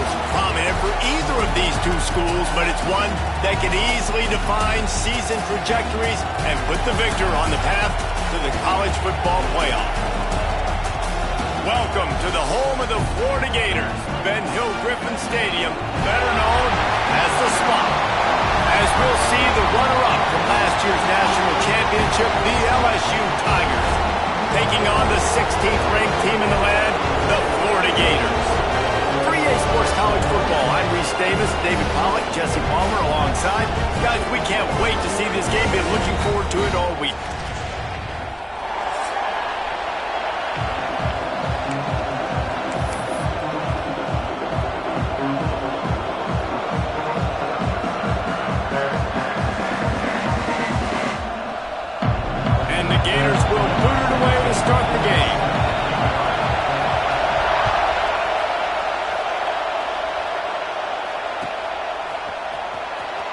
most prominent for either of these two schools, but it's one that can easily define season trajectories and put the victor on the path to the college football playoff. Welcome to the home of the Florida Gators, Ben Hill Griffin Stadium, better known as the Swamp. As we'll see the runner-up from last year's national championship, the LSU Tigers, taking on the 16th-ranked team in the land, the Florida Gators. For EA Sports College Football, I'm Reese Davis, David Pollack, Jesse Palmer alongside. Guys, we can't wait to see this game. Been looking forward to it all week.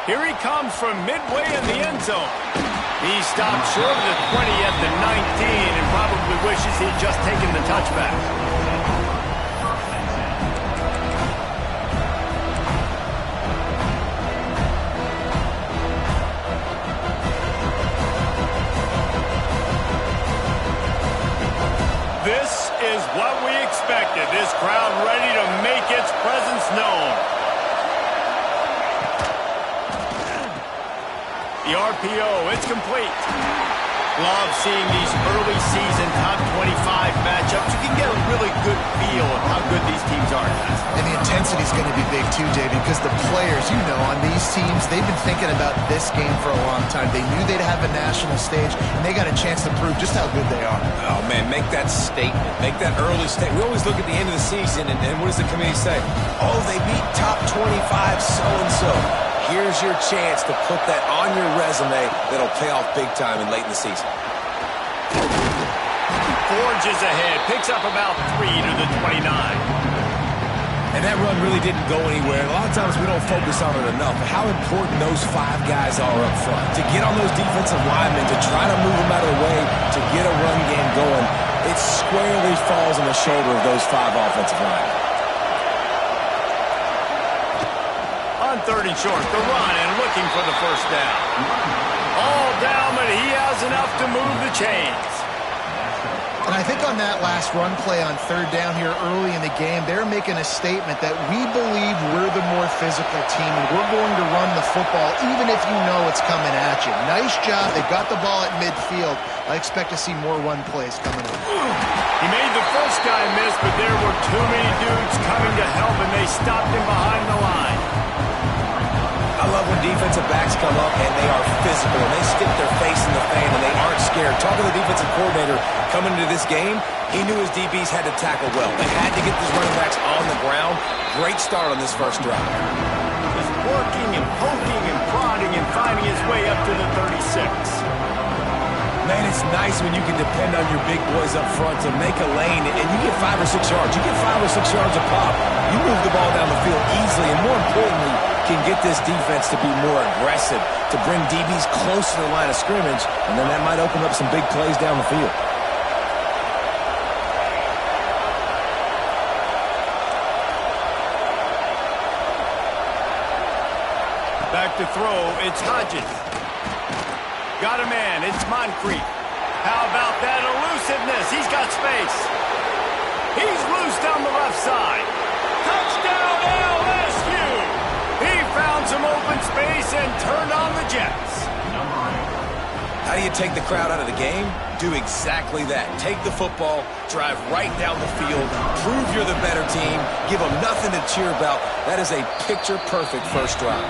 Here he comes from midway in the end zone. He stopped short of the 20 at the 19 and probably wishes he'd just taken the touchback. This is what we expected. This crowd ready to make its presence known. The RPO, it's complete. Love seeing these early season top 25 matchups. You can get a really good feel of how good these teams are, guys. And the intensity is going to be big too, David, because the players, you know, on these teams, they've been thinking about this game for a long time. They knew they'd have a national stage, and they got a chance to prove just how good they are. Oh, man, make that statement. Make that early statement. We always look at the end of the season, and what does the committee say? Oh, they beat top 25 so-and-so. Here's your chance to put that on your resume that'll pay off big time and late in the season. Forges ahead, picks up about 3 to the 29. And that run really didn't go anywhere. And a lot of times we don't focus on it enough. But how important those 5 guys are up front. To get on those defensive linemen, to try to move them out of the way, to get a run game going, it squarely falls on the shoulder of those 5 offensive linemen. On 3rd and short, the run and looking for the first down. All down, but he has enough to move the chains. And I think on that last run play on 3rd down here early in the game, they're making a statement that we believe we're the more physical team and we're going to run the football even if you know it's coming at you. Nice job. They got the ball at midfield. I expect to see more run plays coming up. He made the first guy miss, but there were too many dudes coming to help, and they stopped him behind the line. I love when defensive backs come up and they are physical and they stick their face in the fan and they aren't scared. Talking to the defensive coordinator coming into this game, he knew his DBs had to tackle well. They had to get these running backs on the ground. Great start on this first drive. Just working and poking and prodding and finding his way up to the 36. Man, it's nice when you can depend on your big boys up front to make a lane and you get 5 or 6 yards. You get 5 or 6 yards a pop. You move the ball down the field easily and more importantly, can get this defense to be more aggressive, to bring DBs close to the line of scrimmage, and then that might open up some big plays down the field. Back to throw, it's Hodges. Got a man, it's Moncrief. How about that elusiveness? He's got space. He's loose down the left side. Touchdown LSU! He found some open space and turned on the Jets. How do you take the crowd out of the game? Do exactly that. Take the football, drive right down the field, prove you're the better team, give them nothing to cheer about. That is a picture-perfect first drive.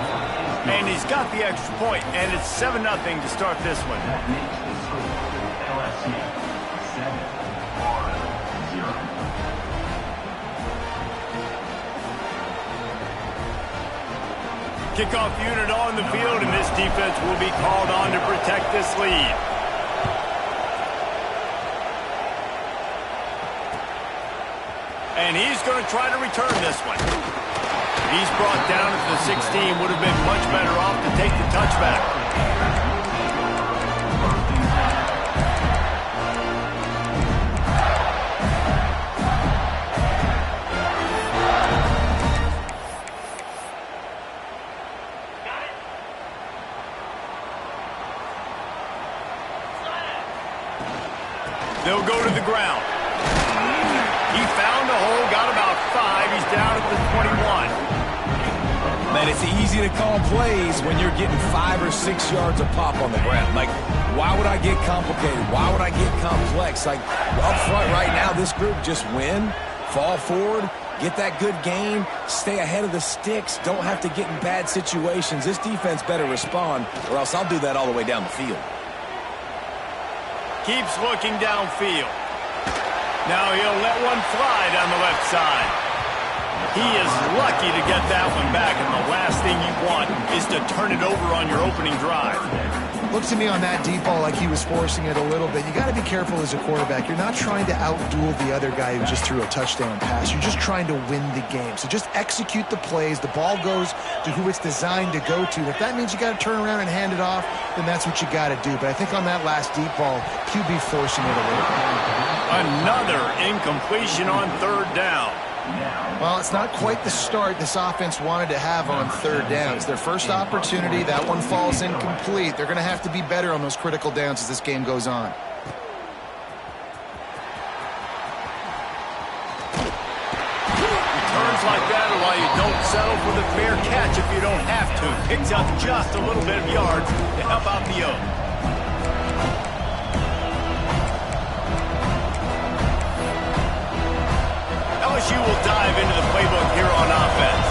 And he's got the extra point, and it's 7-0 to start this one. Kickoff unit on the field, and this defense will be called on to protect this lead. And he's going to try to return this one. He's brought down at the 16. Would have been much better off to take the touchback. He'll go to the ground. He found a hole, got about 5. He's down at the 21. Man, it's easy to call plays when you're getting 5 or 6 yards a pop on the ground. Like, why would I get complicated? Why would I get complex? Like, up front right now, this group just win, fall forward, get that good game, stay ahead of the sticks, don't have to get in bad situations. This defense better respond, or else I'll do that all the way down the field. Keeps looking downfield. Now he'll let one fly down the left side. He is lucky to get that one back, and the last thing you want is to turn it over on your opening drive. Looked to me on that deep ball like he was forcing it a little bit. You got to be careful as a quarterback. You're not trying to outduel the other guy who just threw a touchdown pass. You're just trying to win the game. So just execute the plays. The ball goes to who it's designed to go to. If that means you got to turn around and hand it off, then that's what you got to do. But I think on that last deep ball, QB forcing it a little bit. Another incompletion on third down. Well, it's not quite the start this offense wanted to have on third down. It's their first opportunity. That one falls incomplete. They're going to have to be better on those critical downs as this game goes on. Returns like that are why you don't settle for the fair catch if you don't have to. Picks up just a little bit of yards to help out the O. LSU will dive into the playbook here on offense.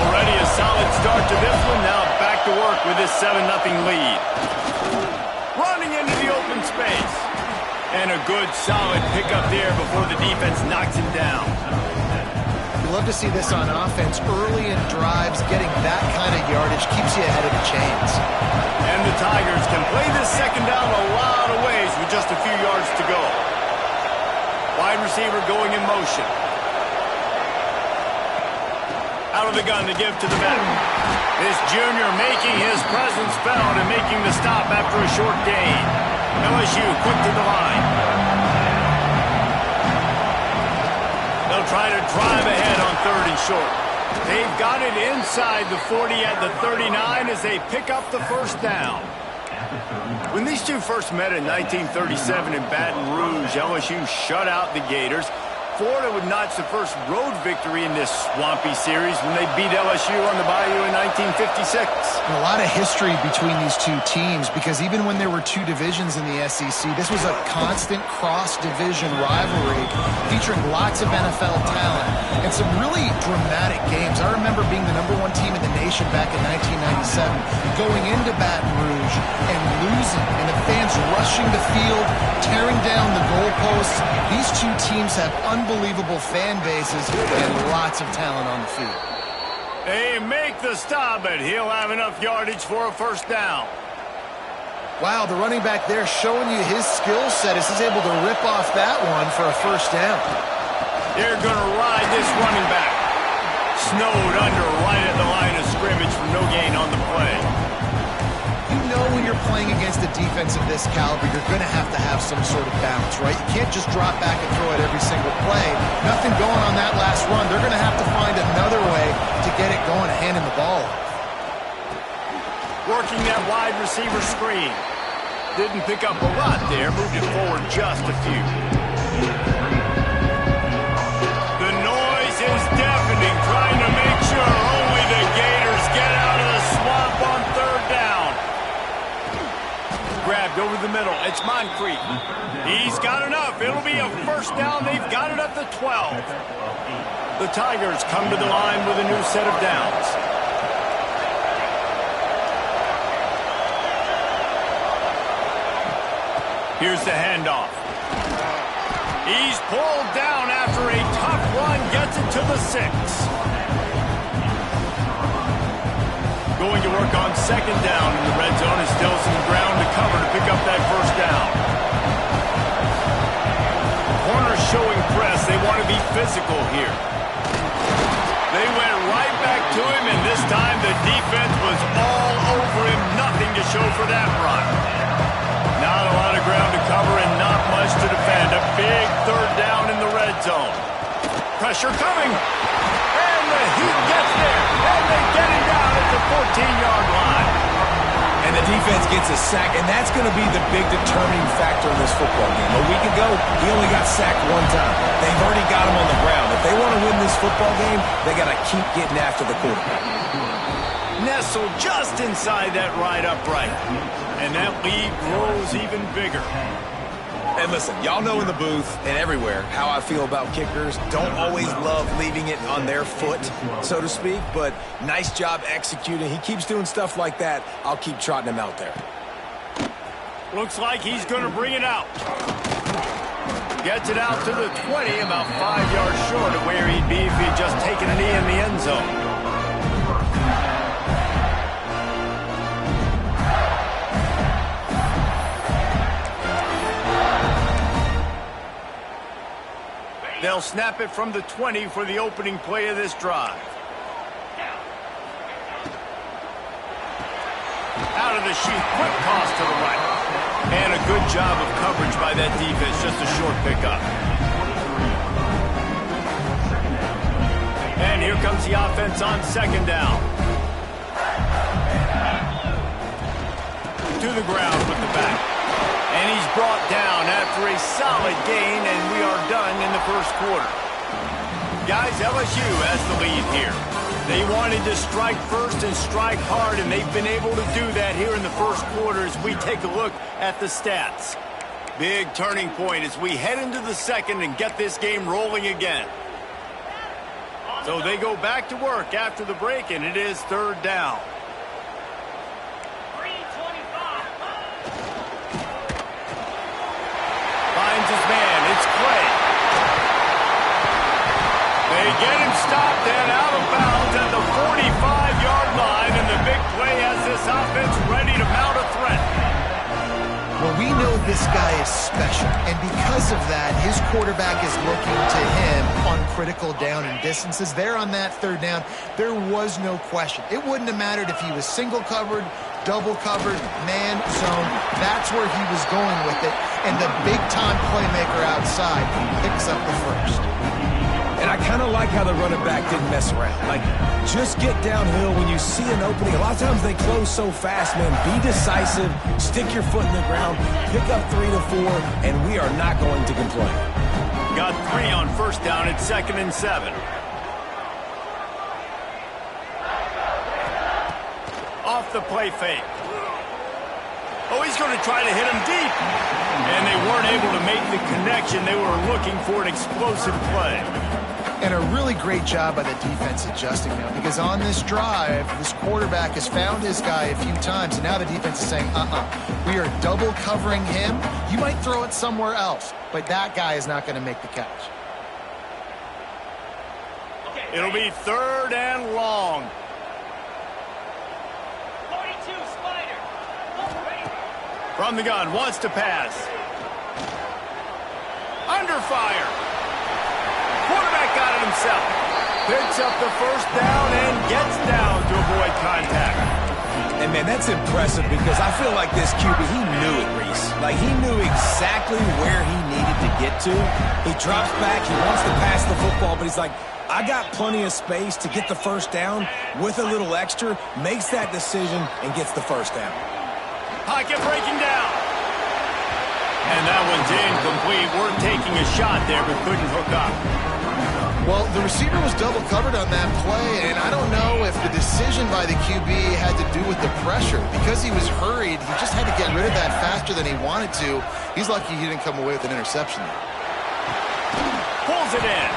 Already a solid start to this one. Now back to work with this 7-0 lead. Running into the open space. And a good, solid pickup there before the defense knocks him down. You love to see this on offense. Early in drives, getting that kind of yardage keeps you ahead of the chains. And the Tigers can play this second down a lot of ways with just a few yards to go. Wide receiver going in motion. Out of the gun to give to the veteran. This junior making his presence felt and making the stop after a short gain. LSU quick to the line. They'll try to drive ahead on third and short. They've got it inside the 40 at the 39 as they pick up the first down. When these two first met in 1937 in Baton Rouge, LSU shut out the Gators. Florida would notch the first road victory in this swampy series when they beat LSU on the Bayou in 1956. A lot of history between these two teams because even when there were two divisions in the SEC, this was a constant cross-division rivalry featuring lots of NFL talent and some really dramatic games. I remember being the #1 team in the nation back in 1997, going into Baton Rouge and losing, and the fans rushing the field, tearing down the goalposts. These two teams have unbelievable fan bases and lots of talent on the field. They make the stop, but he'll have enough yardage for a first down. Wow, the running back there showing you his skill set as he's able to rip off that one for a first down. They're going to ride this running back. Snowed under right at the line of scrimmage for no gain on the play. You know when you're playing against a defense of this caliber, you're going to have some sort of balance, right? You can't just drop back and throw it every single play. Nothing going on that last run. They're going to have to find another way to get it going, handing the ball off. Working that wide receiver screen. Didn't pick up a lot there. Moved it forward just a few. The noise is deafening, trying to make sure only the Gators get out of the swamp on third down. Grabbed over the middle. It's Moncrief. He's got enough. It'll be a first down. They've got it at the 12. The Tigers come to the line with a new set of downs. Here's the handoff. He's pulled down after a tough run, gets it to the 6. Going to work on second down in the red zone and still some ground to cover to pick up that first down. Corners showing press. They want to be physical here. They went right back to him, and this time the defense was all over him. Nothing to show for that run. Not a lot of ground to cover and not much to defend. A big third down in the red zone. Pressure coming. And the Heat gets there. And they get him down at the 14-yard line. And the defense gets a sack, and that's going to be the big determining factor in this football game. A week ago, he only got sacked one time. They've already got him on the ground. If they want to win this football game, they got to keep getting after the quarterback. Nestled just inside that right upright. And that lead grows even bigger. And listen, y'all know in the booth and everywhere how I feel about kickers. Don't always love leaving it on their foot, so to speak, but nice job executing. He keeps doing stuff like that. I'll keep trotting him out there. Looks like he's going to bring it out. Gets it out to the 20, about 5 yards short of where he'd be if he'd just taken a knee in the end zone. They'll snap it from the 20 for the opening play of this drive. Out of the sheet, quick toss to the right. And a good job of coverage by that defense, just a short pickup. And here comes the offense on second down. To the ground with the back. And he's brought down after a solid gain, and we are done in the first quarter. Guys, LSU has the lead here. They wanted to strike first and strike hard, and they've been able to do that here in the first quarter as we take a look at the stats. Big turning point as we head into the second and get this game rolling again. So they go back to work after the break, and it is third down. Finds his man. It's Clay. They get him stopped and out of bounds at the 45-yard line, and the big play has this offense ready to mount a threat. Well, we know this guy is special, and because of that, his quarterback is looking to him on critical down and distances. There on that third down, there was no question. It wouldn't have mattered if he was single covered, double covered, man zone. That's where he was going with it. And the big-time playmaker outside picks up the first. And I kind of like how the running back didn't mess around. Like, just get downhill when you see an opening. A lot of times they close so fast, man. Be decisive, stick your foot in the ground, pick up 3 to 4, and we are not going to complain. Got 3 on first down at 2nd and 7. Off the play fake. Oh, he's going to try to hit him deep. And they weren't able to make the connection. They were looking for an explosive play. And a really great job by the defense adjusting now, because on this drive, this quarterback has found his guy a few times, and now the defense is saying, we are double covering him. You might throw it somewhere else, but that guy is not going to make the catch. It'll be third and long. From the gun, wants to pass. Under fire. Quarterback got it himself. Picks up the first down and gets down to avoid contact. And, man, that's impressive because I feel like this QB, he knew it, Reese. Like, he knew exactly where he needed to get to. He drops back. He wants to pass the football, but he's like, I got plenty of space to get the first down with a little extra, makes that decision, and gets the first down. Pocket breaking down. And that one's incomplete. We're taking a shot there, but couldn't hook up. Well, the receiver was double covered on that play, and I don't know if the decision by the QB had to do with the pressure. Because he was hurried, he just had to get rid of that faster than he wanted to. He's lucky he didn't come away with an interception there. Pulls it in.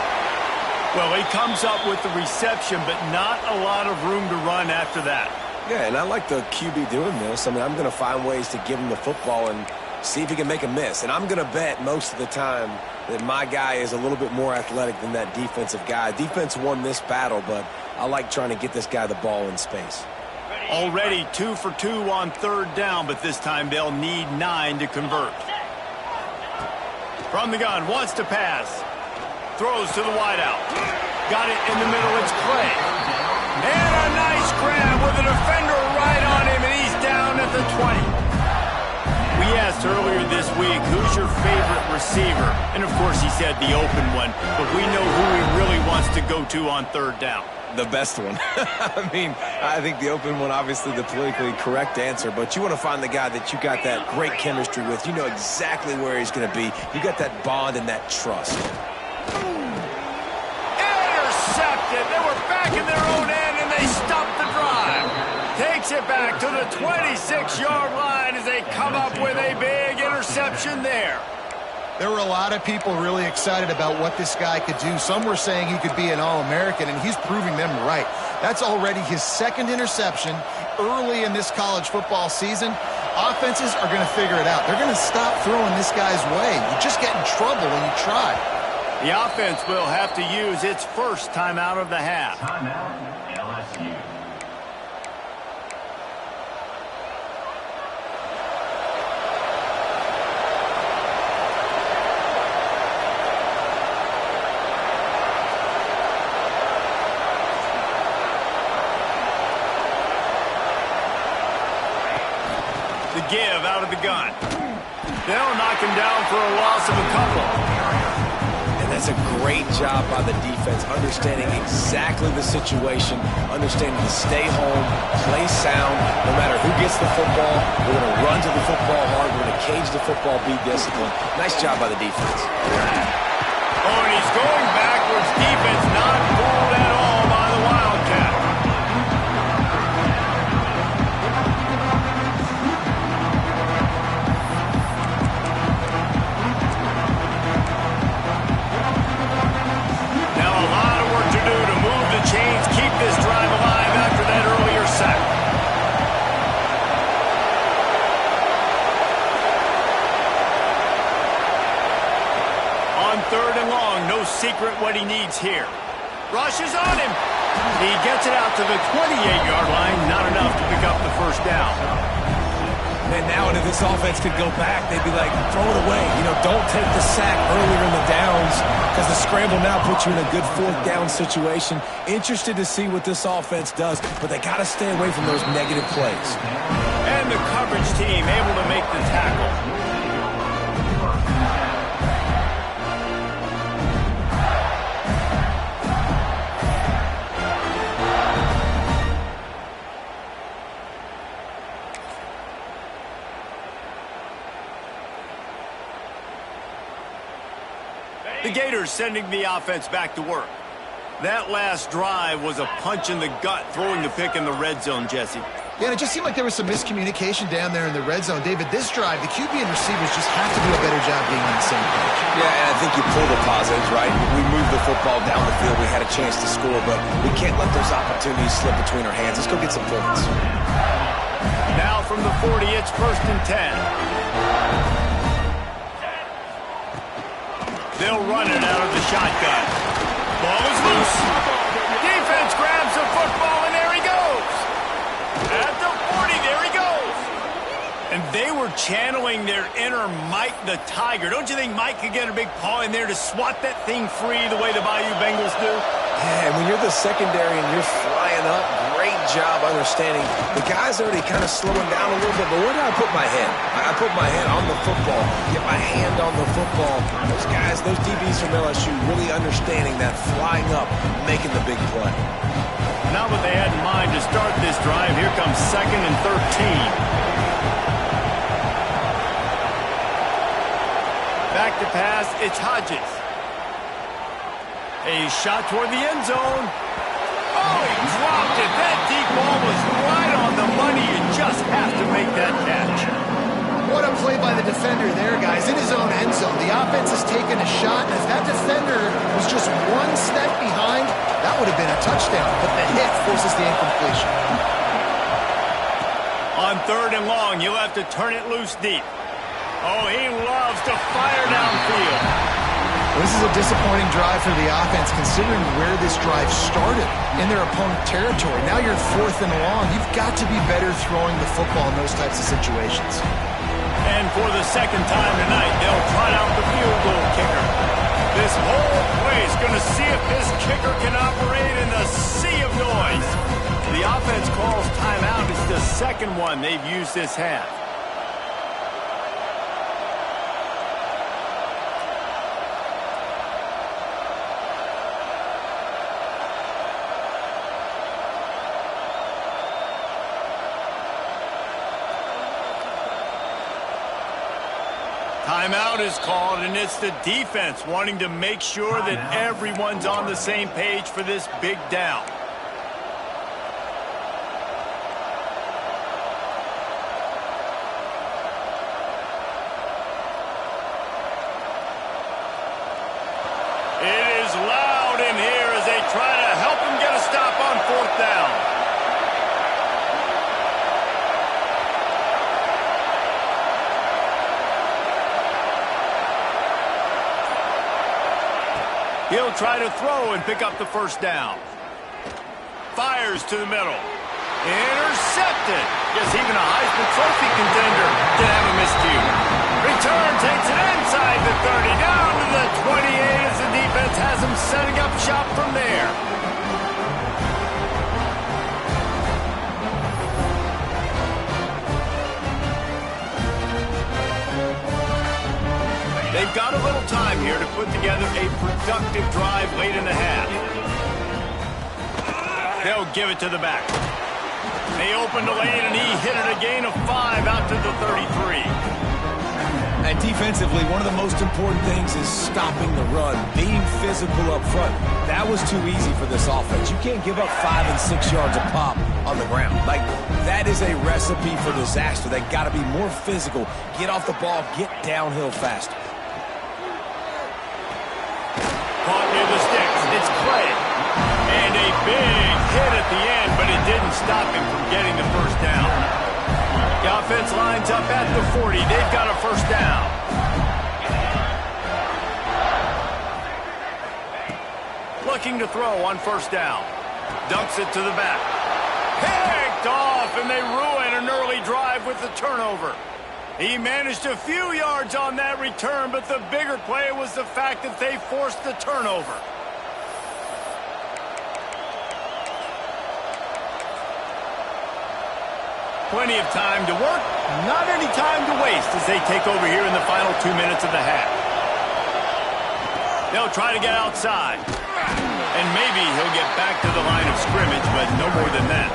Well, he comes up with the reception, but not a lot of room to run after that. Yeah, and I like the QB doing this. I mean, I'm going to find ways to give him the football and see if he can make a miss. And I'm going to bet most of the time that my guy is a little bit more athletic than that defensive guy. Defense won this battle, but I like trying to get this guy the ball in space. Already 2 for 2 on third down, but this time they'll need 9 to convert. From the gun, wants to pass. Throws to the wideout. Got it in the middle, it's Clay. And a nice grab with a defender right on him, and he's down at the 20. We asked earlier this week, who's your favorite receiver? And, of course, he said the open one, but we know who he really wants to go to on third down. The best one. I mean, I think the open one, obviously the politically correct answer, but you want to find the guy that you got that great chemistry with. You know exactly where he's going to be. You got that bond and that trust. Intercepted. They were back in their own end, and they stopped the drive. Takes it back to the 26-yard line as they come up with a big interception there. There were a lot of people really excited about what this guy could do. Some were saying he could be an All-American, and he's proving them right. That's already his second interception early in this college football season. Offenses are going to figure it out. They're going to stop throwing this guy's way. You just get in trouble when you try. The offense will have to use its first timeout of the half. Timeout, LSU. The give out of the gun. They'll knock him down for a loss of a couple. And that's a great job by the defense, understanding exactly the situation, understanding to stay home, play sound. No matter who gets the football, we're going to run to the football hard. We're going to cage the football, be disciplined. Nice job by the defense. Oh, and he's going backwards. Defense not fooled at all by the Wildcat. Chains keep this drive alive after that earlier sack. On third and long, no secret what he needs here. Rushes on him. He gets it out to the 28-yard line. Not enough to pick up the first down. And now if this offense could go back, they'd be like, throw it away. You know, don't take the sack earlier in the downs because the scramble now puts you in a good fourth down situation. Interested to see what this offense does, but they got to stay away from those negative plays. And the coverage team able to make the tackle. The Gators sending the offense back to work. That last drive was a punch in the gut, throwing the pick in the red zone, Jesse. Yeah, and it just seemed like there was some miscommunication down there in the red zone. David, this drive, the QB and receivers just have to do a better job being on the same page. Yeah, and I think you pull the positives, right? We moved the football down the field. We had a chance to score, but we can't let those opportunities slip between our hands. Let's go get some points. Now from the 40, it's 1st and 10. They'll run it out of the shotgun. Ball is loose. Defense grabs the football, and there he goes. At the 40, there he goes. And they were channeling their inner Mike the Tiger. Don't you think Mike could get a big paw in there to swat that thing free the way the Bayou Bengals do? Yeah, and when you're the secondary and you're flying up, great job understanding. The guy's already kind of slowing down a little bit, but where do I put my head? I put my head on the football, get my hand on the football. Those guys, those DBs from LSU really understanding that flying up, making the big play. Not what they had in mind to start this drive. Here comes 2nd and 13. Back to pass, it's Hodges. A shot toward the end zone. Oh, he dropped it. That deep ball was right on the money. You just have to make that catch. What a play by the defender there, guys. In his own end zone, the offense has taken a shot, and if that defender was just one step behind, that would have been a touchdown, but the hit forces the incompletion. On 3rd and long, you'll have to turn it loose deep. Oh, he loves to fire downfield. This is a disappointing drive for the offense, considering where this drive started in their opponent territory. Now you're 4th and long. You've got to be better throwing the football in those types of situations. And for the second time tonight, they'll trot out the field goal kicker. This whole place going to see if this kicker can operate in the sea of noise. The offense calls timeout. It's the second one they've used this half. Timeout is called, and it's the defense wanting to make sure that everyone's on the same page for this big down. It is loud in here as they try to help him get a stop on 4th down. He'll try to throw and pick up the 1st down. Fires to the middle. Intercepted. Yes, even a Heisman Trophy contender can have a miscue. Return takes it inside the 30, down to the 28 as the defense has him setting up shop from there. They've got a little time here to put together a productive drive late in the half. They'll give it to the back. They opened the lane, and he hit it a gain of 5 out to the 33. And defensively, one of the most important things is stopping the run, being physical up front. That was too easy for this offense. You can't give up 5 and 6 yards a pop on the ground. Like, that is a recipe for disaster. They got to be more physical, get off the ball, get downhill faster. Caught near the sticks. It's Clay. And a big hit at the end, but it didn't stop him from getting the 1st down. The offense lines up at the 40. They've got a 1st down. Looking to throw on 1st down. Dunks it to the back. Picked off, and they ruin an early drive with the turnover. He managed a few yards on that return, but the bigger play was the fact that they forced the turnover. Plenty of time to work, not any time to waste as they take over here in the final 2 minutes of the half. They'll try to get outside, and maybe he'll get back to the line of scrimmage, but no more than that.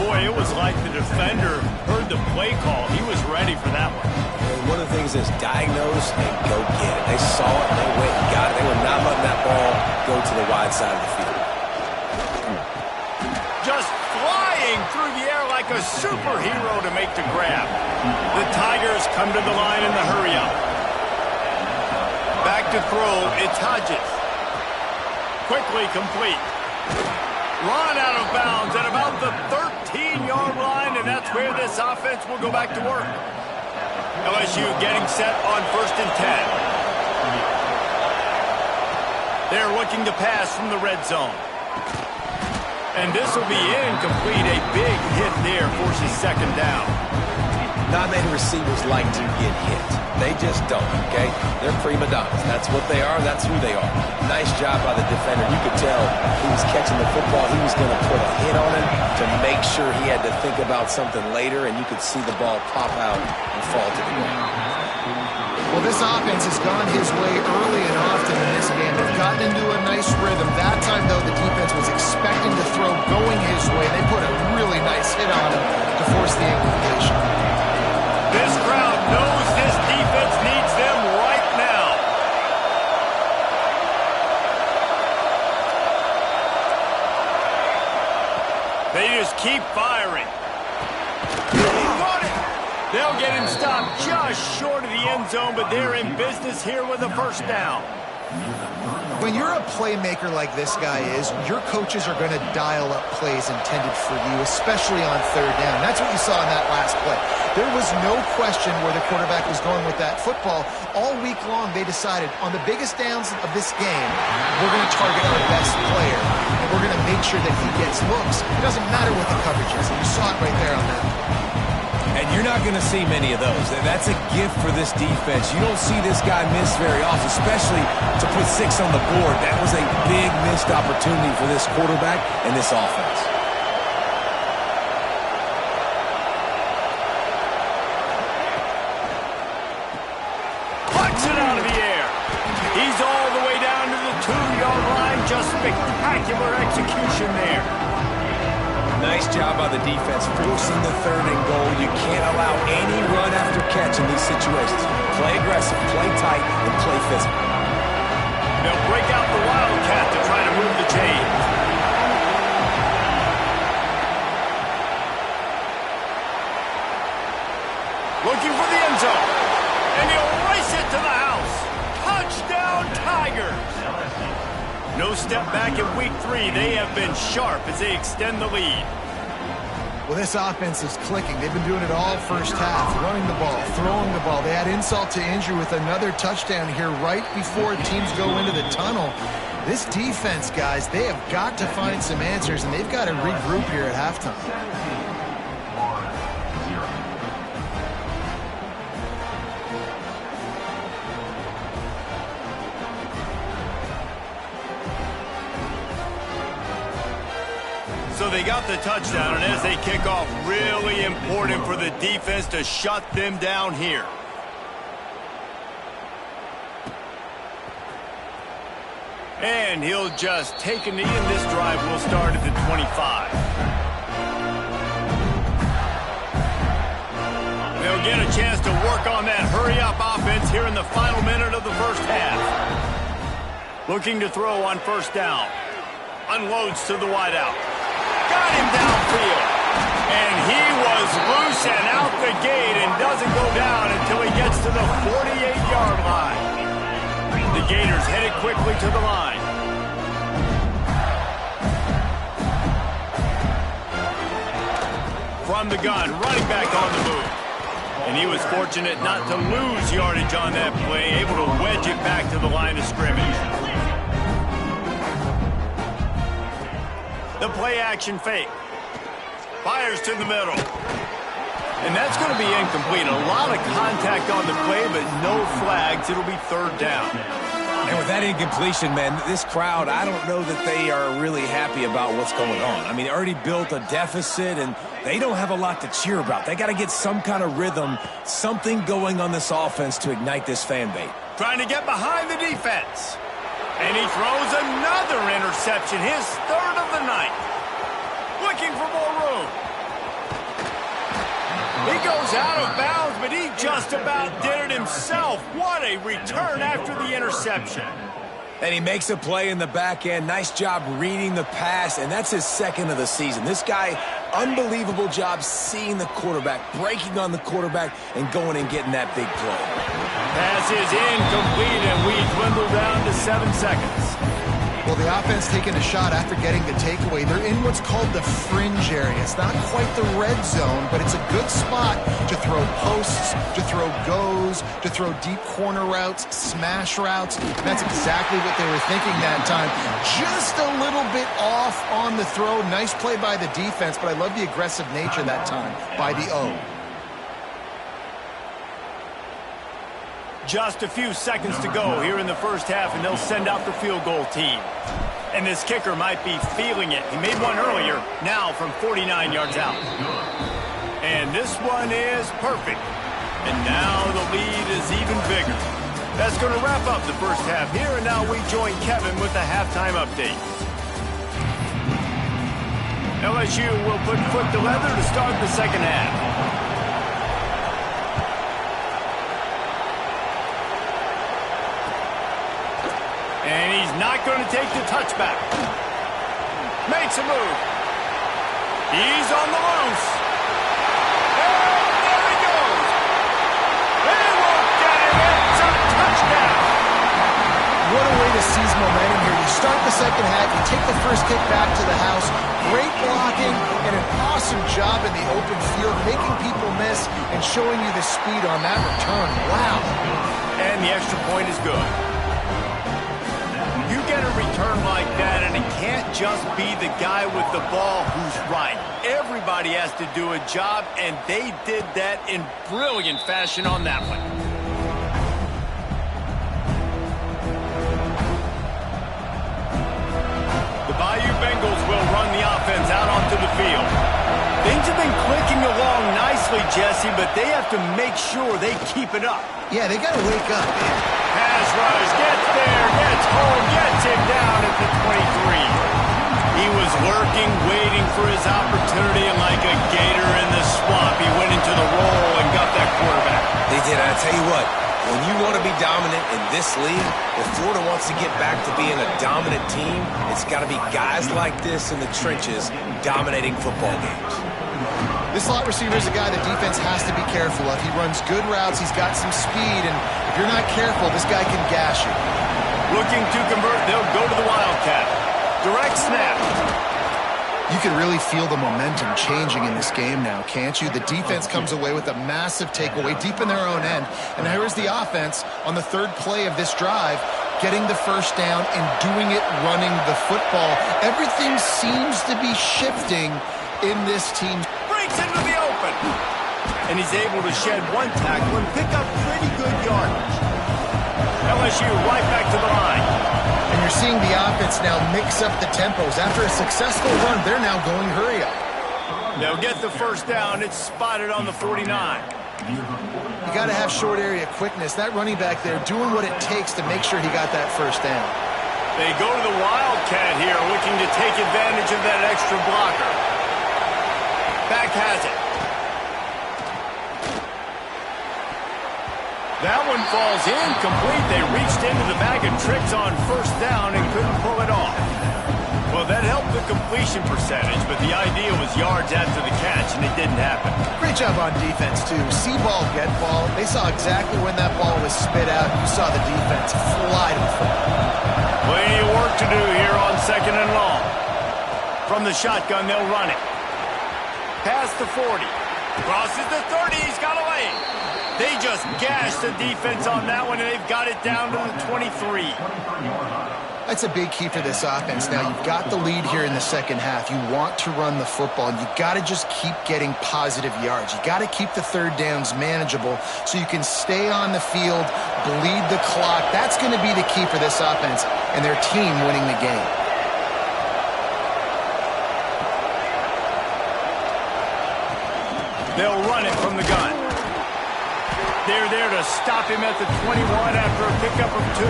Boy, it was like the defender heard the play call. He was ready for that one. And one of the things is diagnose and go get it. They saw it, and they went and got it. They were not letting that ball go to the wide side of the field. Just flying through the air like a superhero to make the grab. The Tigers come to the line in the hurry-up. Back to throw, it's Hodges. Quickly complete. Run out of bounds at about the 13-yard line, and that's where this offense will go back to work. LSU getting set on 1st and 10. They're looking to pass from the red zone. And this will be incomplete. A big hit there forces 2nd down. Not many receivers like to get hit. They just don't, okay? They're prima donnas. That's what they are. That's who they are. Nice job by the defender. You could tell he was catching the football. He was going to put a hit on him to make sure he had to think about something later, and you could see the ball pop out and fall to the ground. Well, this offense has gone his way early and often in this game. They've gotten into a nice rhythm. That time, though, the defense was expecting to throw going his way. They put a really nice hit on him to force the incompletion. This crowd knows this defense needs them right now. They just keep firing. They'll get him stopped just short of the end zone, but they're in business here with a 1st down. When you're a playmaker like this guy is, your coaches are going to dial up plays intended for you, especially on 3rd down. That's what you saw in that last play. There was no question where the quarterback was going with that football. All week long, they decided on the biggest downs of this game, we're going to target our best player, and we're going to make sure that he gets looks. It doesn't matter what the coverage is, and you saw it right there on that. And you're not going to see many of those. That's a gift for this defense. You don't see this guy miss very often, especially to put 6 on the board. That was a big missed opportunity for this quarterback and this offense. Puts it out of the air. He's all the way down to the 2-yard line. Just spectacular execution there. Nice Nice job by the defense forcing the 3rd and goal. You can't allow any run after catch in these situations. Play aggressive, play tight, and play physical. They'll break out the Wildcat to try to move the chains. Looking for the end zone. And he'll race it to the house. Touchdown, Tigers. No step back in week 3. They have been sharp as they extend the lead. Well, this offense is clicking. They've been doing it all first half, running the ball, throwing the ball. They had insult to injury with another touchdown here right before teams go into the tunnel. This defense, guys, they have got to find some answers, and they've got to regroup here at halftime. 0-0. So they got the touchdown, and as they kick off, really important for the defense to shut them down here. And he'll just take a knee, and this drive will start at the 25. They'll get a chance to work on that hurry-up offense here in the final minute of the first half. Looking to throw on first down. Unloads to the wideout. Got him downfield. And he was loose and out the gate and doesn't go down until he gets to the 48-yard line. The Gators headed quickly to the line. From the gun, running back on the move. And he was fortunate not to lose yardage on that play, able to wedge it back to the line of scrimmage. The play action fake. Fires to the middle. And that's going to be incomplete. A lot of contact on the play, but no flags. It'll be third down. And with that incompletion, man, this crowd, I don't know that they are really happy about what's going on. I mean, they already built a deficit, and they don't have a lot to cheer about. They got to get some kind of rhythm, something going on this offense to ignite this fan base. Trying to get behind the defense. And he throws another interception, his 3rd of the night. Looking for more room. He goes out of bounds, but he just about did it himself. What a return after the interception. And he makes a play in the back end. Nice job reading the pass, and that's his 2nd of the season. This guy, unbelievable job seeing the quarterback, breaking on the quarterback, and going and getting that big play. Pass is incomplete, and we dwindle down to 7 seconds. Well, the offense taking a shot after getting the takeaway. They're in what's called the fringe area. It's not quite the red zone, but it's a good spot to throw posts, to throw goes, to throw deep corner routes, smash routes. That's exactly what they were thinking that time. Just a little bit off on the throw. Nice play by the defense, but I love the aggressive nature that time by the O. Just a few seconds to go here in the first half, and they'll send out the field goal team. And this kicker might be feeling it. He made one earlier, now from 49 yards out. And this one is perfect. And now the lead is even bigger. That's going to wrap up the first half here, and now we join Kevin with the halftime update. LSU will put foot to leather to start the second half. And he's not going to take the touchback. Makes a move. He's on the loose. And there he goes. They won't get it. It's a touchdown. What a way to seize momentum here. You start the second half, you take the first kick back to the house. Great blocking and an awesome job in the open field, making people miss and showing you the speed on that return. Wow. And the extra point is good. You get a return like that, and it can't just be the guy with the ball who's right. Everybody has to do a job, and they did that in brilliant fashion on that one. The Bayou Bengals will run the offense out onto the field. Things have been clicking along nicely, Jesse, but they have to make sure they keep it up. Yeah, they got to wake up, man. Pass rush, gets there, gets home, gets him down at the 23. He was lurking, waiting for his opportunity, and like a gator in the swamp, he went into the roll and got that quarterback. They did. I tell you what, when you want to be dominant in this league, if Florida wants to get back to being a dominant team, it's got to be guys like this in the trenches dominating football games. This slot receiver is a guy the defense has to be careful of. He runs good routes, he's got some speed, and if you're not careful, this guy can gash you. Looking to convert, they'll go to the Wildcat. Direct snap. You can really feel the momentum changing in this game now, can't you? The defense comes away with a massive takeaway deep in their own end. And here's the offense on the third play of this drive, getting the first down and doing it running the football. Everything seems to be shifting in this team. Breaks into the open. And he's able to shed one tackle and pick up pretty good yardage. LSU right back to the line. And you're seeing the offense now mix up the tempos. After a successful run, they're now going hurry up. They'll get the first down. It's spotted on the 49. You got to have short area quickness. That running back there doing what it takes to make sure he got that first down. They go to the Wildcat here, looking to take advantage of that extra blocker. Back has it. That one falls incomplete. They reached into the bag of tricks on first down and couldn't pull it off. Well, that helped the completion percentage, but the idea was yards after the catch, and it didn't happen. Great job on defense, too. See ball, get ball. They saw exactly when that ball was spit out. You saw the defense fly to the football. Plenty of work to do here on second and long. From the shotgun, they'll run it. Past the 40. Crosses the 30. He's got a lane. They just gashed the defense on that one, and they've got it down to the 23. That's a big key for this offense. Now, you've got the lead here in the second half. You want to run the football, and you got to just keep getting positive yards. You got to keep the third downs manageable so you can stay on the field, bleed the clock. That's going to be the key for this offense and their team winning the game. They'll run it from the gun. They're there to stop him at the 21 after a pickup of 2.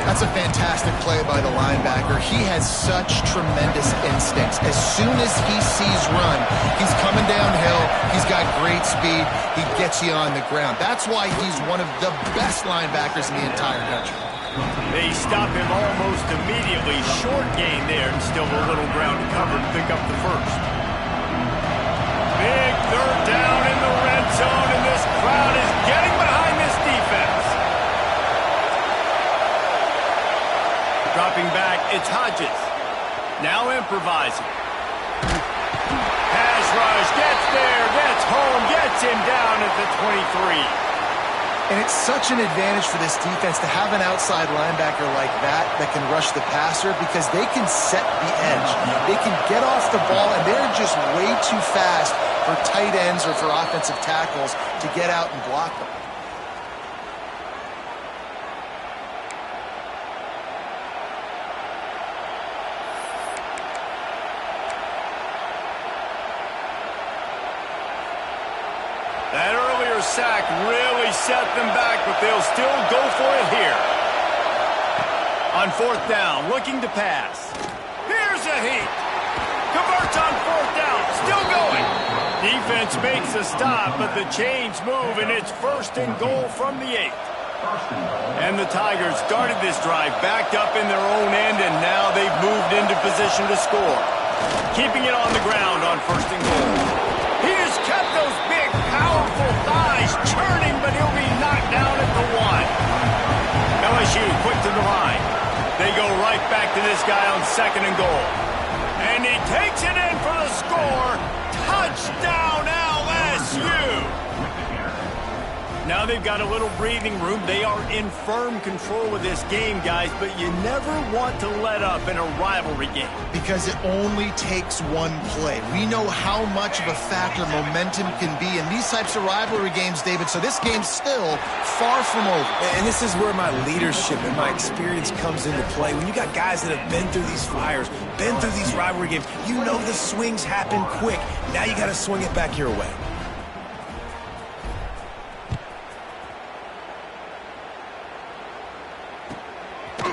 That's a fantastic play by the linebacker. He has such tremendous instincts. As soon as he sees run, he's coming downhill. He's got great speed. He gets you on the ground. That's why he's one of the best linebackers in the entire country. They stop him almost immediately. Short gain there, and still a little ground to cover to pick up the first. Big third down in the red zone, and this crowd is getting behind this defense. Dropping back, it's Hodges. Now improvising. Pass rush, gets there, gets home, gets him down at the 23. And it's such an advantage for this defense to have an outside linebacker like that can rush the passer because they can set the edge. They can get off the ball, and they're just way too fast for tight ends or for offensive tackles to get out and block them. That earlier sack really set them back, but they'll still go for it here. On fourth down, looking to pass. Here's a heat. Converts on fourth down, still going. Defense makes a stop, but the chains move, and it's first and goal from the 8. And the Tigers started this drive backed up in their own end, and now they've moved into position to score. Keeping it on the ground on first and goal. He just kept those big, powerful thighs churning, but he'll be knocked down at the 1. LSU quick to the line. They go right back to this guy on second and goal. And he takes it in for the score. Touchdown, LSU! Now they've got a little breathing room. They are in firm control of this game, guys, but you never want to let up in a rivalry game. Because it only takes one play. We know how much of a factor momentum can be in these types of rivalry games, David, so this game's still far from over. And this is where my leadership and my experience comes into play. When you got guys that have been through these fires, been through these rivalry games, you know the swings happen quick. Now you got to swing it back your way.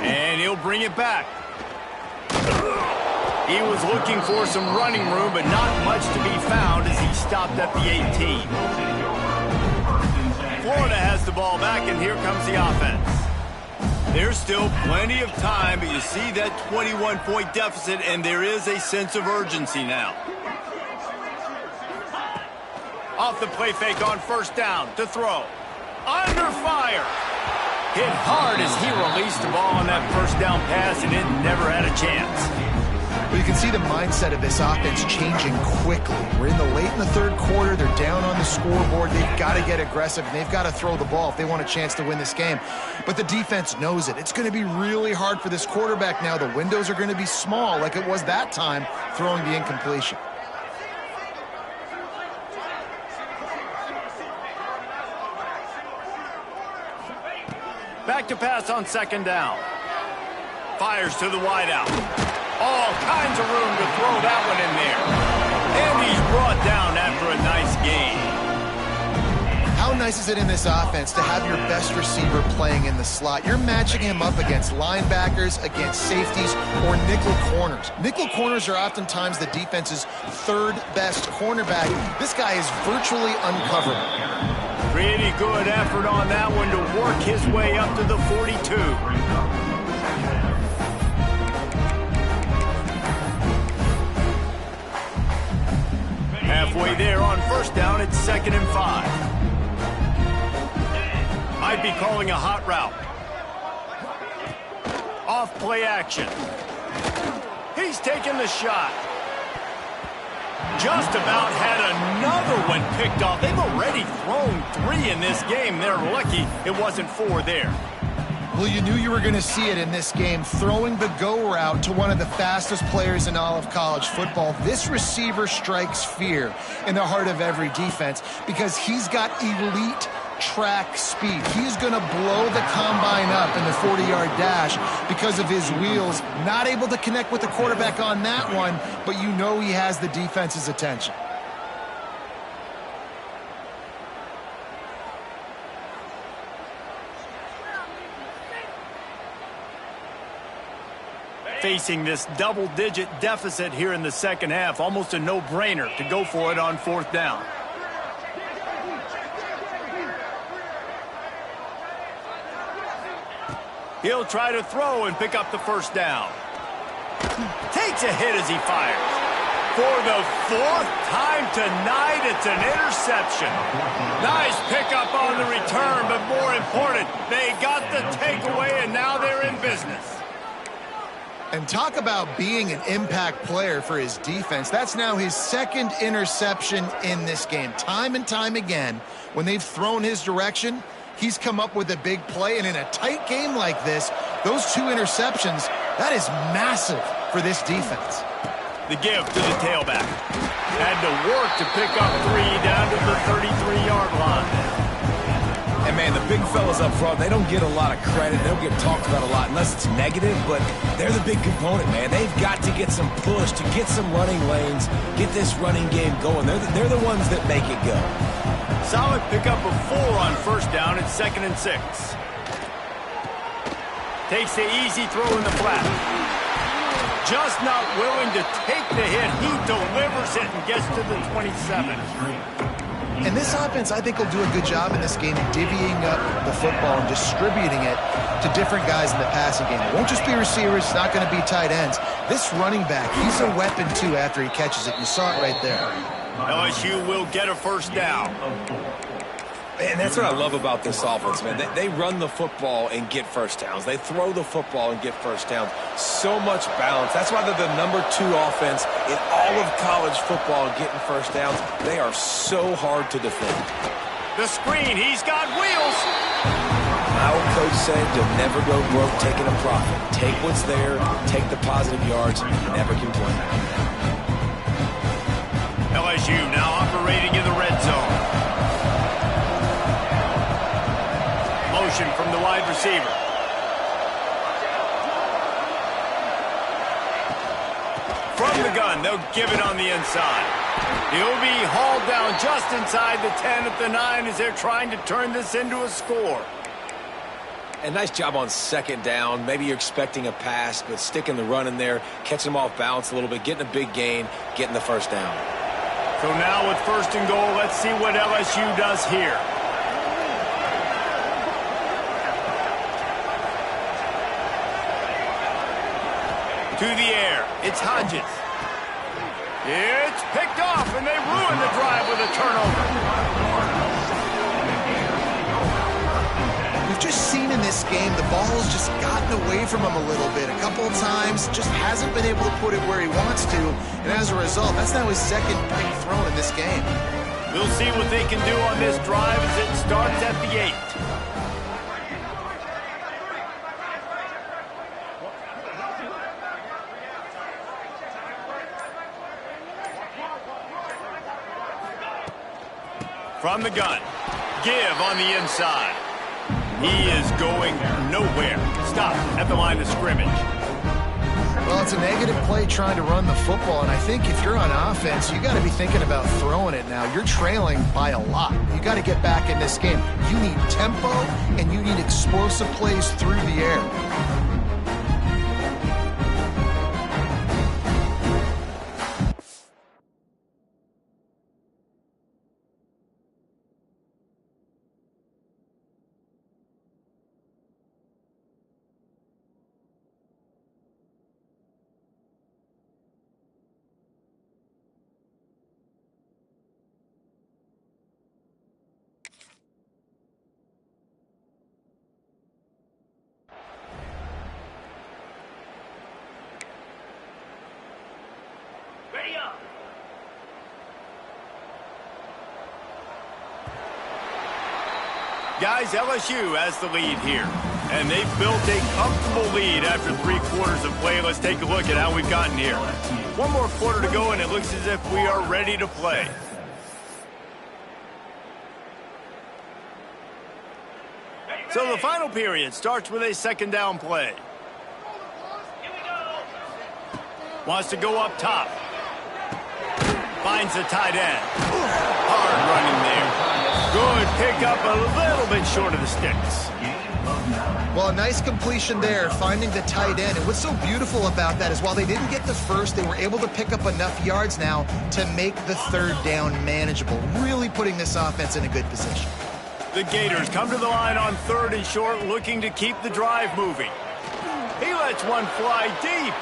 And he'll bring it back. He was looking for some running room, but not much to be found as he stopped at the 18. Florida has the ball back, and here comes the offense. There's still plenty of time, but you see that 21-point deficit, and there is a sense of urgency now. Off the play fake on first down to throw. Under fire. Hit hard as he released the ball on that first down pass, and it never had a chance. Well, you can see the mindset of this offense changing quickly. We're in the third quarter. They're down on the scoreboard. They've got to get aggressive, and they've got to throw the ball if they want a chance to win this game. But the defense knows it. It's going to be really hard for this quarterback now. The windows are going to be small like it was that time throwing the incompletion. Back to pass on second down. Fires to the wideout. All kinds of room to throw that one in there. And he's brought down after a nice gain. How nice is it in this offense to have your best receiver playing in the slot? You're matching him up against linebackers, against safeties, or nickel corners. Nickel corners are oftentimes the defense's third best cornerback. This guy is virtually uncoverable. Pretty good effort on that one to work his way up to the 42. Halfway there on first down, it's 2nd and 5. Might be calling a hot route. Off play action. He's taking the shot. Just about had another one picked off. They've already thrown 3 in this game. They're lucky it wasn't 4 there. Well, you knew you were going to see it in this game, throwing the go route to one of the fastest players in all of college football. This receiver strikes fear in the heart of every defense because he's got elite track speed. He's going to blow the combine up in the 40-yard dash because of his wheels. Not able to connect with the quarterback on that one, but you know he has the defense's attention. Facing this double-digit deficit here in the second half, almost a no-brainer to go for it on fourth down. He'll try to throw and pick up the first down. Takes a hit as he fires. For the 4th time tonight, it's an interception. Nice pickup on the return, but more important, they got the takeaway, and now they're in business. And talk about being an impact player for his defense. That's now his 2nd interception in this game. Time and time again, when they've thrown his direction, he's come up with a big play. And in a tight game like this, those 2 interceptions, that is massive for this defense. The give to the tailback. Had to work to pick up 3 down to the 33-yard line. And, man, the big fellas up front, they don't get a lot of credit. They don't get talked about a lot unless it's negative, but they're the big component, man. They've got to get some push, to get some running lanes, get this running game going. They're the ones that make it go. Solid pickup of 4 on first down. It's 2nd and 6. Takes the easy throw in the flat. Just not willing to take the hit. He delivers it and gets to the 27. And this offense, I think, will do a good job in this game divvying up the football and distributing it to different guys in the passing game. It won't just be receivers. It's not going to be tight ends. This running back, he's a weapon, too, after he catches it. You saw it right there. LSU will get a first down. And that's what I love about this offense, man. They run the football and get first downs. They throw the football and get first downs. So much balance. That's why they're the #2 offense in all of college football and getting first downs. They are so hard to defend. The screen, he's got wheels. My old coach said you'll never go broke taking a profit. Take what's there, take the positive yards, never complain. LSU now operating in the red zone. Motion from the wide receiver. From the gun, they'll give it on the inside. He'll be hauled down just inside the 10 at the 9 as they're trying to turn this into a score. And nice job on second down. Maybe you're expecting a pass, but sticking the run in there, catching them off balance a little bit, getting a big gain, getting the first down. So now with 1st and goal, let's see what LSU does here. To the air, it's Hodges. It's picked off, and they ruin the drive with a turnover. We've just seen in this game the ball's just gotten away from him a little bit. A couple of times, just hasn't been able to put it where he wants to. And as a result, that's now his 2nd pick thrown in this game. We'll see what they can do on this drive as it starts at the 8. From the gun, give on the inside. He is going nowhere. Stop at the line of scrimmage. Well, it's a negative play trying to run the football, and I think if you're on offense, you got to be thinking about throwing it now. You're trailing by a lot. You got to get back in this game. You need tempo, and you need explosive plays through the air. Guys, LSU has the lead here. And they've built a comfortable lead after 3 quarters of play. Let's take a look at how we've gotten here. 1 more quarter to go, and it looks as if we are ready to play. So the final period starts with a 2nd down play. Wants to go up top. Finds the tight end. Hard running there. Good pick up a little bit short of the sticks. Well, a nice completion there, finding the tight end. And what's so beautiful about that is while they didn't get the first, they were able to pick up enough yards now to make the 3rd down manageable, really putting this offense in a good position. The Gators come to the line on 3rd and short, looking to keep the drive moving. He lets one fly deep.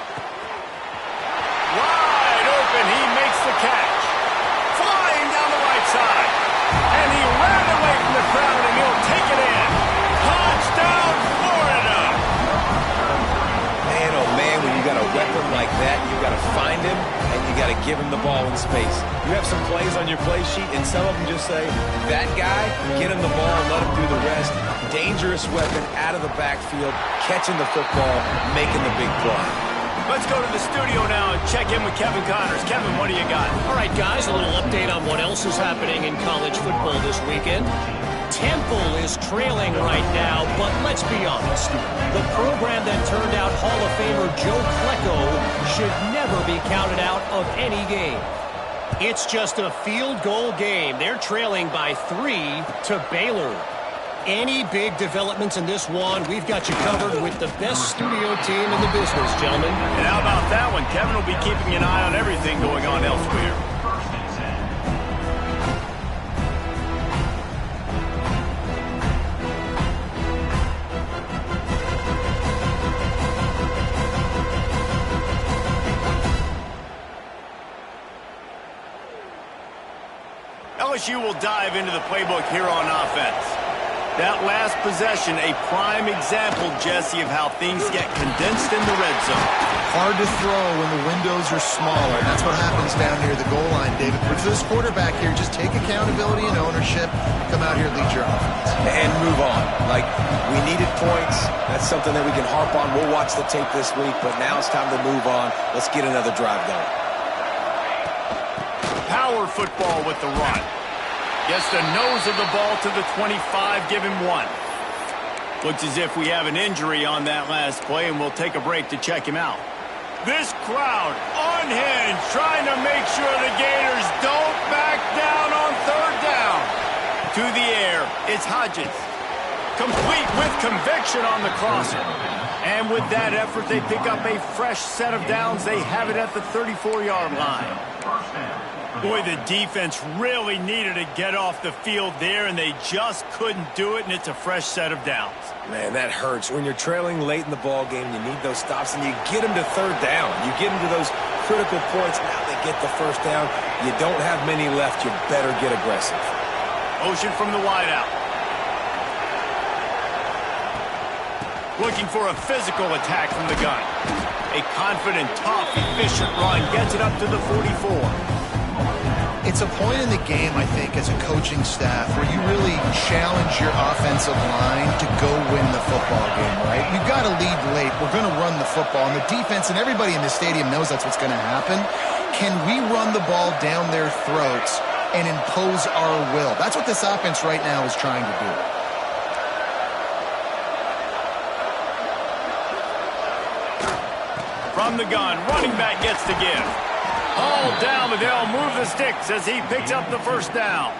Wide open, he makes the catch. Flying down the right side. And he ran away from the crowd, and he'll take it in. Touchdown, Florida! Man, oh man, when you got a weapon like that, you got to find him, and you got to give him the ball in space. You have some plays on your play sheet, and some of them just say, that guy, get him the ball, let him do the rest. Dangerous weapon out of the backfield, catching the football, making the big play. Let's go to the studio now and check in with Kevin Connors. Kevin, what do you got? All right, guys, a little update on what else is happening in college football this weekend. Temple is trailing right now, but let's be honest. The program that turned out Hall of Famer Joe Klecko should never be counted out of any game. It's just a field goal game. They're trailing by 3 to Baylor. Any big developments in this one, we've got you covered with the best studio team in the business, gentlemen. And how about that one? Kevin will be keeping an eye on everything going on elsewhere. LSU will dive into the playbook here on offense. That last possession, a prime example, Jesse, of how things get condensed in the red zone. Hard to throw when the windows are smaller. That's what happens down near the goal line, David. For this quarterback here, just take accountability and ownership. Come out here and lead your offense. And move on. Like, we needed points. That's something that we can harp on. We'll watch the tape this week, but now it's time to move on. Let's get another drive going. Power football with the run. Gets the nose of the ball to the 25, give him 1. Looks as if we have an injury on that last play, and we'll take a break to check him out. This crowd unhinged, trying to make sure the Gators don't back down on 3rd down. To the air, it's Hodges. Complete with conviction on the crosser. And with that effort, they pick up a fresh set of downs. They have it at the 34-yard line. Boy, the defense really needed to get off the field there, and they just couldn't do it, and it's a fresh set of downs. Man, that hurts. When you're trailing late in the ball game, you need those stops, and you get them to third down. You get them to those critical points. Now they get the first down. You don't have many left. You better get aggressive. Motion from the wideout. Looking for a physical attack from the gun. A confident, tough, efficient run gets it up to the 44. It's a point in the game, I think, as a coaching staff where you really challenge your offensive line to go win the football game, right? You've got to lead late. We're going to run the football. And the defense and everybody in the stadium knows that's what's going to happen. Can we run the ball down their throats and impose our will? That's what this offense right now is trying to do. From the gun, running back gets the give. All down, but they'll move the sticks as he picks up the first down.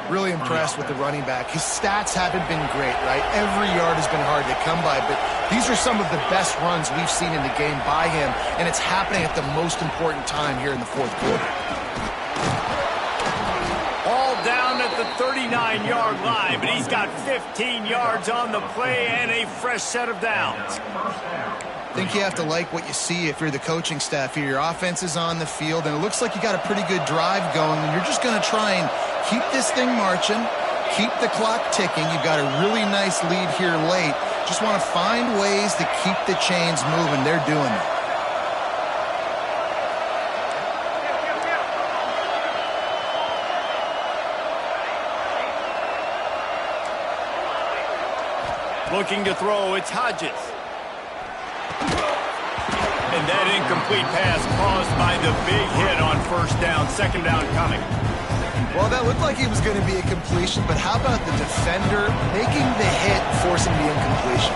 Really impressed with the running back. His stats haven't been great, right? Every yard has been hard to come by, but these are some of the best runs we've seen in the game by him, and it's happening at the most important time here in the fourth quarter. All down at the 39-yard line, but he's got 15 yards on the play and a fresh set of downs. I think you have to like what you see if you're the coaching staff here. Your offense is on the field, and it looks like you got a pretty good drive going, and you're just going to try and keep this thing marching, keep the clock ticking. You've got a really nice lead here late. Just want to find ways to keep the chains moving. They're doing it. Looking to throw, it's Hodges. And that incomplete pass caused by the big hit on first down. Second down coming. Well, that looked like it was going to be a completion, but how about the defender making the hit, forcing the incompletion?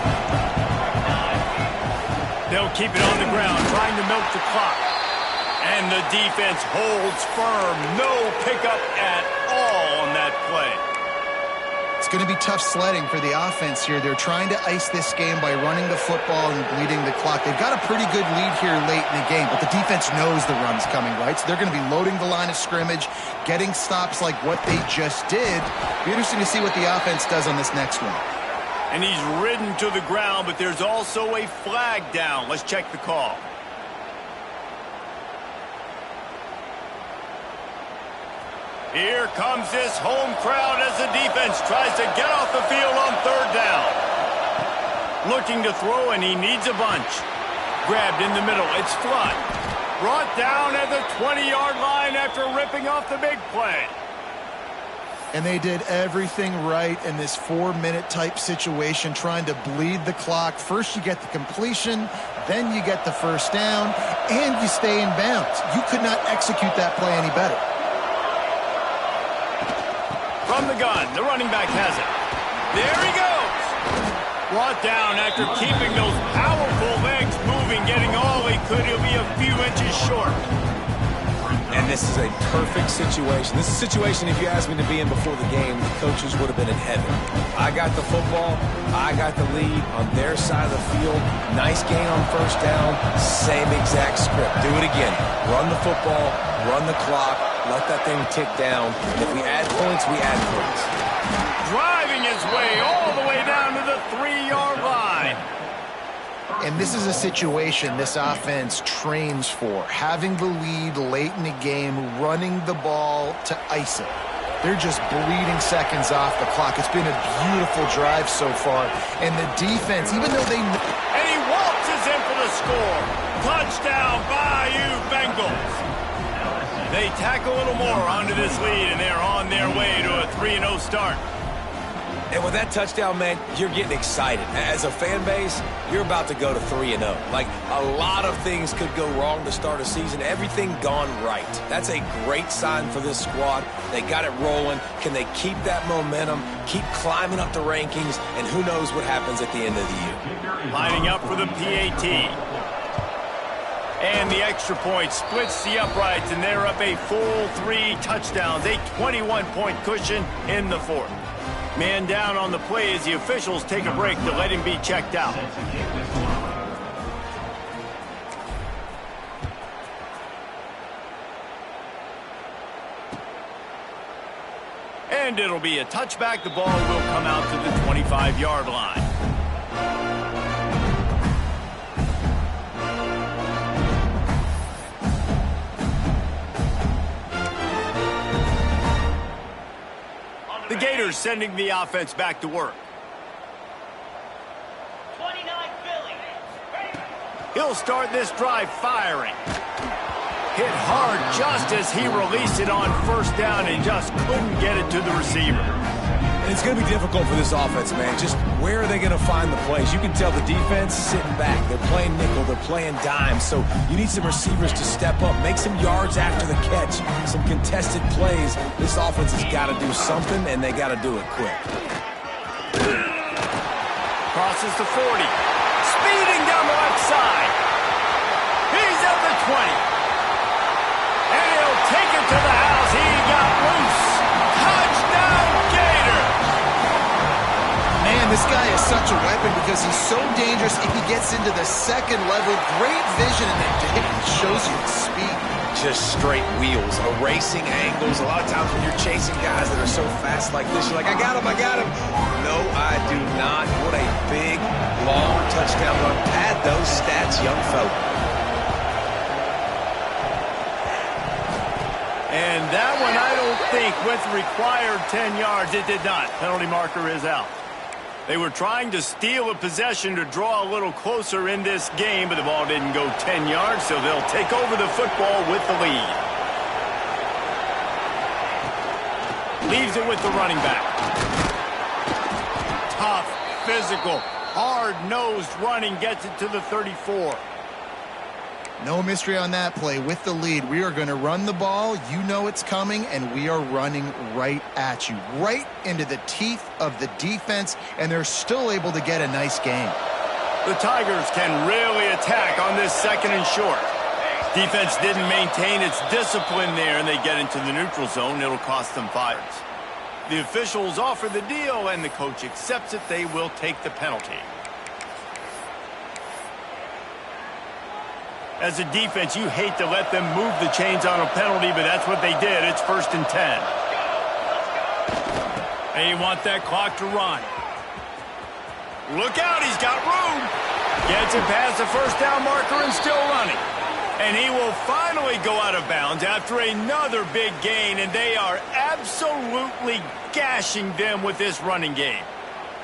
They'll keep it on the ground, trying to milk the clock. And the defense holds firm. No pickup at all on that play. It's going to be tough sledding for the offense here. They're trying to ice this game by running the football and bleeding the clock. They've got a pretty good lead here late in the game, but the defense knows the run's coming, right? So they're going to be loading the line of scrimmage, getting stops like what they just did. Be interesting to see what the offense does on this next one. And he's ridden to the ground, but there's also a flag down. Let's check the call. Here comes this home crowd as the defense tries to get off the field on third down. Looking to throw, and he needs a bunch. Grabbed in the middle. It's Flood. Brought down at the 20-yard line after ripping off the big play. And they did everything right in this 4-minute type situation, trying to bleed the clock. First you get the completion, then you get the first down, and you stay in bounds. You could not execute that play any better. From the gun, the running back has it. There he goes. Brought down after keeping those powerful legs moving, getting all he could. He'll be a few inches short. And this is a perfect situation. This is a situation, if you asked me to be in before the game, the coaches would have been in heaven. I got the football. I got the lead on their side of the field. Nice gain on first down. Same exact script. Do it again. Run the football. Run the clock. Let that thing tick down. If we add points, we add points. Driving his way all the way down to the 3-yard line. And this is a situation this offense trains for. Having the lead late in the game, running the ball to ice it. They're just bleeding seconds off the clock. It's been a beautiful drive so far. And the defense, even though they... And he waltzes in for the score. Touchdown, Bayou Bengals. They tack a little more onto this lead, and they're on their way to a 3-0 start. And with that touchdown, man, you're getting excited. As a fan base, you're about to go to 3-0. Like, a lot of things could go wrong to start a season. Everything gone right. That's a great sign for this squad. They got it rolling. Can they keep that momentum, keep climbing up the rankings, and who knows what happens at the end of the year. Lining up for the PAT. And the extra point splits the uprights, and they're up a full 3 touchdowns, a 21-point cushion in the fourth. Man down on the play as the officials take a break to let him be checked out. And it'll be a touchback. The ball will come out to the 25-yard line. The Gators sending the offense back to work. 29 Philly. He'll start this drive firing. Hit hard just as he released it on first down and just couldn't get it to the receiver. And it's going to be difficult for this offense, man. Just where are they going to find the plays? You can tell the defense is sitting back. They're playing nickel. They're playing dime. So you need some receivers to step up, make some yards after the catch, some contested plays. This offense has got to do something, and they got to do it quick. Crosses the 40. Speeding down the left side. He's at the 20. And he'll take it to the house. He got loose. Touchdown, Gators! Man, this guy is such a weapon because he's so dangerous if he gets into the second level. Great vision, and it shows you his speed. Just straight wheels, erasing angles. A lot of times when you're chasing guys that are so fast like this, you're like, I got him. No, I do not. What a big, long touchdown run. Pad those stats, young fella. And that one, I don't think, with required 10 yards, it did not. Penalty marker is out. They were trying to steal a possession to draw a little closer in this game, but the ball didn't go 10 yards, so they'll take over the football with the lead. Leaves it with the running back. Tough, physical, hard-nosed running, gets it to the 34. No mystery on that play. With the lead, we are going to run the ball. You know it's coming, and we are running right at you, right into the teeth of the defense, and they're still able to get a nice gain. The Tigers can really attack on this second and short. Defense didn't maintain its discipline there, and they get into the neutral zone. It'll cost them 5. The officials offer the deal, and the coach accepts it. They will take the penalty. As a defense, you hate to let them move the chains on a penalty, but that's what they did. It's 1st and 10. They want that clock to run. Look out, he's got room. Gets it past the first down marker and still running. And he will finally go out of bounds after another big gain, and they are absolutely gashing them with this running game.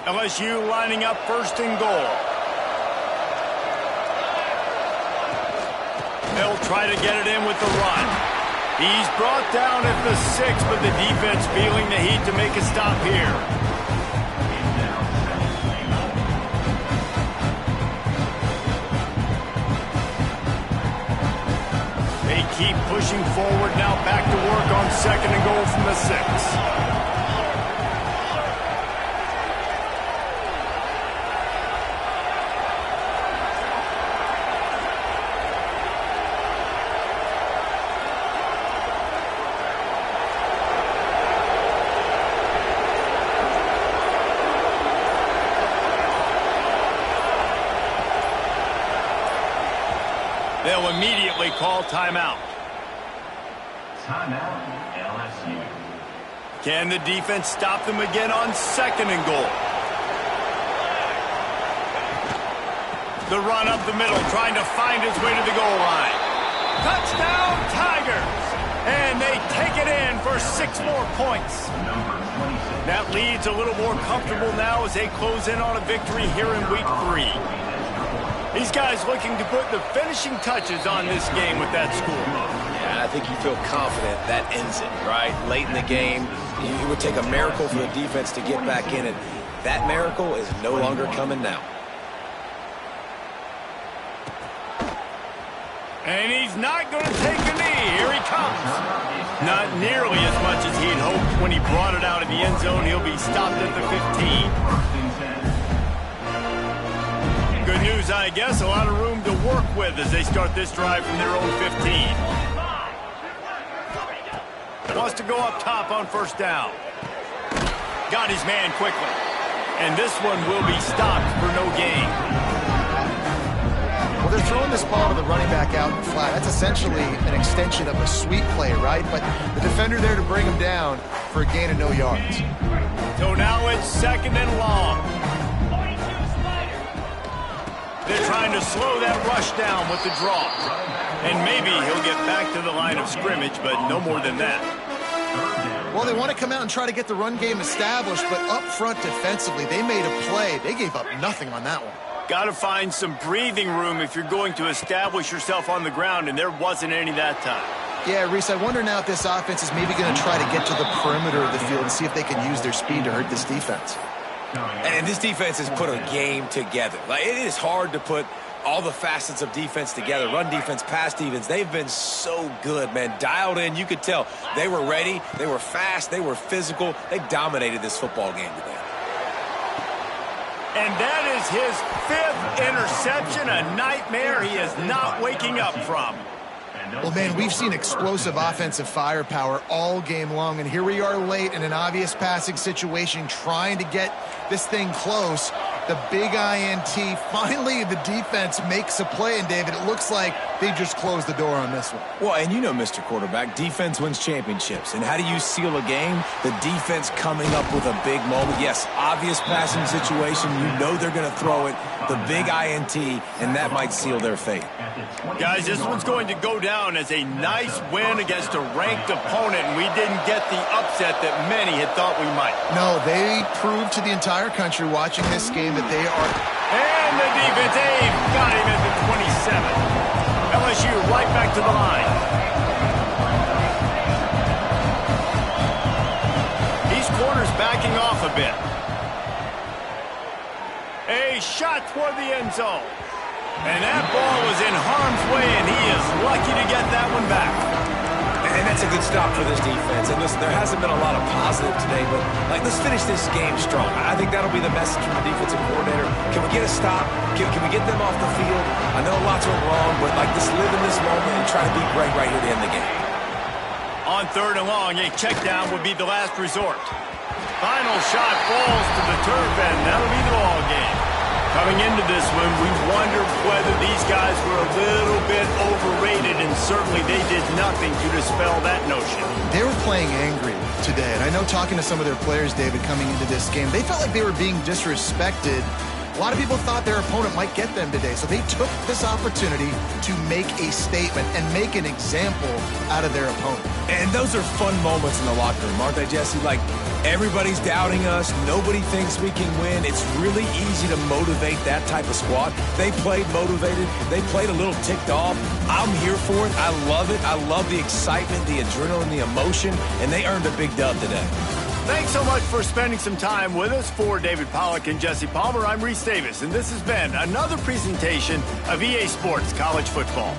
LSU lining up 1st and goal. They'll try to get it in with the run. He's brought down at the 6, but the defense feeling the heat to make a stop here. They keep pushing forward now, back to work on 2nd and goal from the 6. They'll immediately call timeout. Timeout, LSU. Can the defense stop them again on 2nd and goal? The run up the middle, trying to find his way to the goal line. Touchdown, Tigers! And they take it in for 6 more points. That lead's a little more comfortable now as they close in on a victory here in week 3. These guys looking to put the finishing touches on this game with that score. Yeah, I think you feel confident that ends it, right? Late in the game, it would take a miracle for the defense to get back in it. That miracle is no longer coming now. And he's not going to take a knee. Here he comes. Not nearly as much as he'd hoped when he brought it out of the end zone. He'll be stopped at the 15. Good news, I guess. A lot of room to work with as they start this drive from their own 15. Wants to go up top on 1st down. Got his man quickly. And this one will be stopped for no gain. Well, they're throwing this ball to the running back out in flat. That's essentially an extension of a sweep play, right? But the defender there to bring him down for a gain of no yards. So now it's 2nd and long. They're trying to slow that rush down with the draw. And maybe he'll get back to the line of scrimmage, but no more than that. Well, they want to come out and try to get the run game established, but up front defensively, they made a play. They gave up nothing on that one. Got to find some breathing room if you're going to establish yourself on the ground, and there wasn't any that time. Yeah, Reese, I wonder now if this offense is maybe going to try to get to the perimeter of the field and see if they can use their speed to hurt this defense. And this defense has put a game together. Like, it is hard to put all the facets of defense together. Run defense, pass defense. They've been so good, man. Dialed in. You could tell they were ready. They were fast. They were physical. They dominated this football game today. And that is his 5th interception, a nightmare he is not waking up from. Well, man, we've seen explosive offensive firepower all game long, and here we are late in an obvious passing situation trying to get this thing close. The big INT, finally the defense makes a play, and David, it looks like they just closed the door on this one. Well, and you know, Mr. Quarterback, defense wins championships. And how do you seal a game? The defense coming up with a big moment. Yes, obvious passing situation. You know they're going to throw it. The big INT, and that might seal their fate. Guys, this one's going to go down as a nice win against a ranked opponent, and we didn't get the upset that many had thought we might. No, they proved to the entire country watching this game that they are... And the defense, Abe got him at the 27. LSU right back to the line. These corners backing off a bit. A shot toward the end zone. And that ball was in harm's way, and he is lucky to get that one back. And that's a good stop for this defense. And listen, there hasn't been a lot of positive today, but let's finish this game strong. I think that'll be the message from the defensive coordinator. Can we get a stop? Can we get them off the field? I know lots went wrong, but just live in this moment and try to be great right here to end the game. On 3rd and long, a check down would be the last resort. Final shot falls to the turf, and that'll be the ball game. Coming into this one, we wondered whether these guys were a little bit overrated, and certainly they did nothing to dispel that notion. They were playing angry today, and I know talking to some of their players, David, coming into this game, they felt like they were being disrespected. A lot of people thought their opponent might get them today, so they took this opportunity to make a statement and make an example out of their opponent. And those are fun moments in the locker room, aren't they, Jesse? Like, everybody's doubting us. Nobody thinks we can win. It's really easy to motivate that type of squad. They played motivated. They played a little ticked off. I'm here for it. I love it. I love the excitement, the adrenaline, the emotion, and they earned a big dub today. Thanks so much for spending some time with us. For David Pollack and Jesse Palmer, I'm Reese Davis, and this has been another presentation of EA Sports College Football.